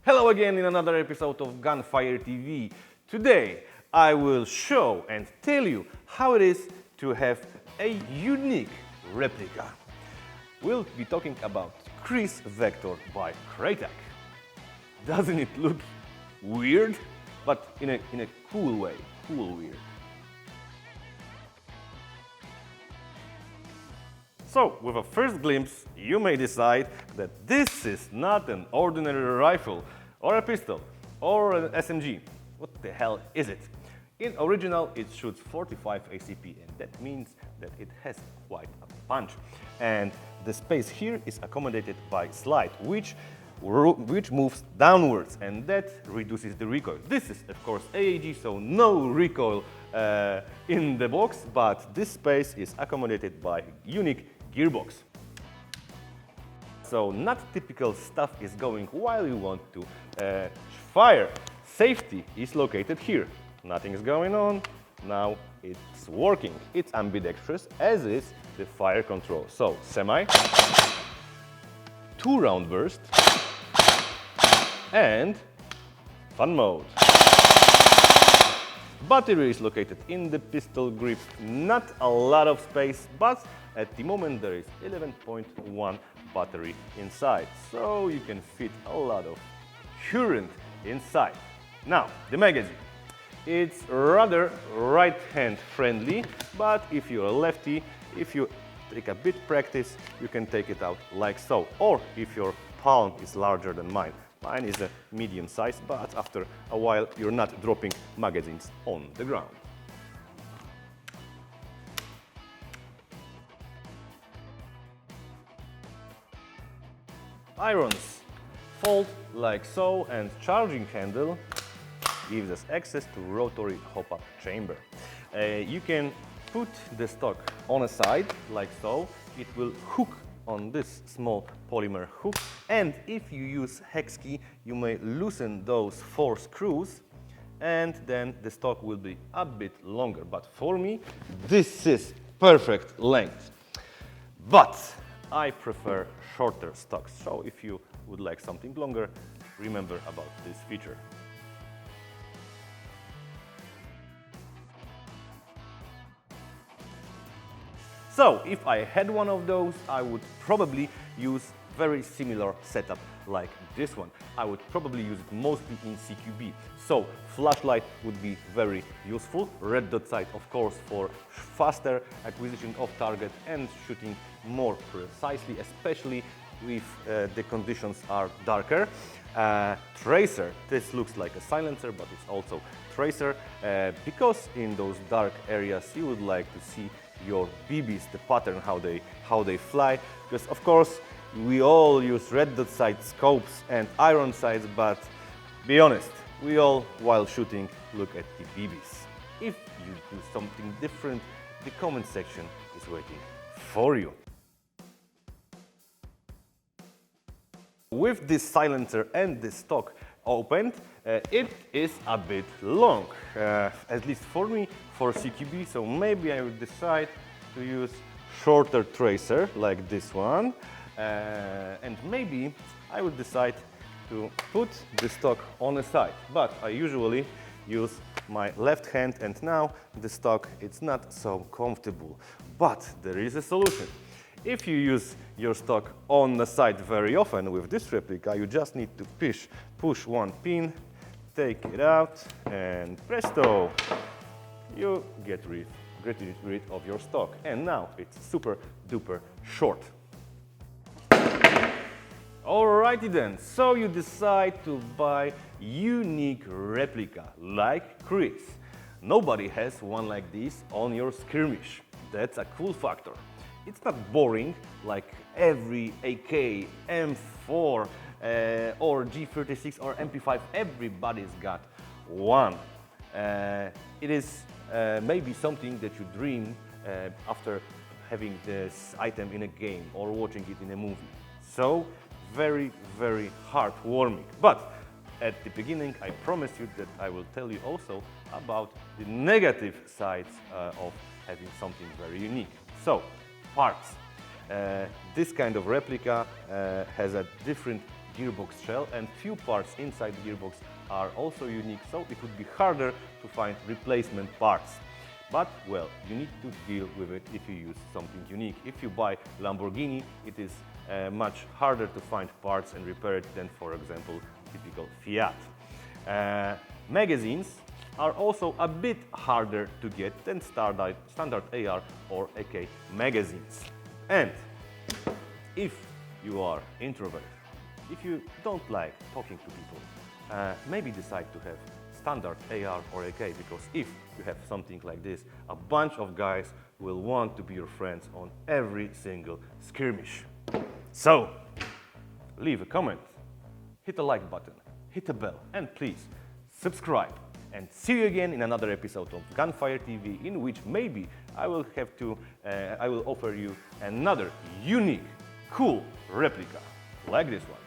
Hello again in another episode of Gunfire TV. Today I will show and tell you how it is to have a unique replica. We'll be talking about Kriss Vector by Krytac. Doesn't it look weird? But in a cool way, cool weird. So, with a first glimpse, you may decide that this is not an ordinary rifle, or a pistol, or an SMG. What the hell is it? In original, it shoots 45 ACP, and that means that it has quite a punch. And the space here is accommodated by slide, which moves downwards, and that reduces the recoil. This is, of course, AAG, so no recoil in the box, but this space is accommodated by unique gearbox. So not typical stuff is going while you want to fire. Safety is located here. Nothing is going on. Now it's working. It's ambidextrous, as is the fire control. So semi, 2-round burst, and fun mode. Battery is located in the pistol grip. Not a lot of space, but at the moment there is 11.1 battery inside, so you can fit a lot of current inside. Now, the magazine. It's rather right-hand friendly, but if you're a lefty, if you take a bit practice, you can take it out like so. Or if your palm is larger than mine. Mine is a medium size, but after a while you're not dropping magazines on the ground. Irons fold like so, and charging handle gives us access to rotary hop-up chamber. You can put the stock on a side like so. It will hook on this small polymer hook, and if you use hex key, you may loosen those 4 screws, and then the stock will be a bit longer. But for me, this is perfect length. But I prefer shorter stocks, so if you would like something longer, remember about this feature. So, if I had one of those, I would probably use very similar setup like this one. I would probably use it mostly in CQB. So, flashlight would be very useful. Red dot sight, of course, for faster acquisition of target and shooting more precisely, especially if the conditions are darker. Tracer, this looks like a silencer, but it's also tracer, because in those dark areas you would like to see your BBs, the pattern, how they fly, because of course we all use red dot sight scopes and iron sights, but be honest, we all, while shooting, look at the BBs. If you do something different, the comment section is waiting for you. With this silencer and this stock opened, it is a bit long, at least for me, for CQB, so maybe I would decide to use shorter tracer like this one, and maybe I would decide to put the stock on the side, but I usually use my left hand, and now the stock, it's not so comfortable, but there is a solution. If you use your stock on the side very often with this replica, you just need to push one pin, take it out, and presto, you get rid of your stock. And now it's super duper short. Alrighty then, so you decide to buy unique replica like Kriss. Nobody has one like this on your skirmish. That's a cool factor. It's not boring like every AK, M4 or G36 or MP5. Everybody's got one. It is maybe something that you dream after having this item in a game or watching it in a movie. So very, very heartwarming. But at the beginning, I promised you that I will tell you also about the negative sides of having something very unique. So, parts. This kind of replica has a different gearbox shell, and few parts inside the gearbox are also unique, so it would be harder to find replacement parts. But, well, you need to deal with it if you use something unique. If you buy Lamborghini, it is much harder to find parts and repair it than, for example, typical Fiat. Magazines are also a bit harder to get than standard AR or AK magazines. And if you are introverted, if you don't like talking to people, maybe decide to have standard AR or AK, because if you have something like this, a bunch of guys will want to be your friends on every single skirmish. So, leave a comment, hit the like button, hit the bell, and please subscribe. And see you again in another episode of Gunfire TV, in which maybe I will offer you another unique, cool replica like this one.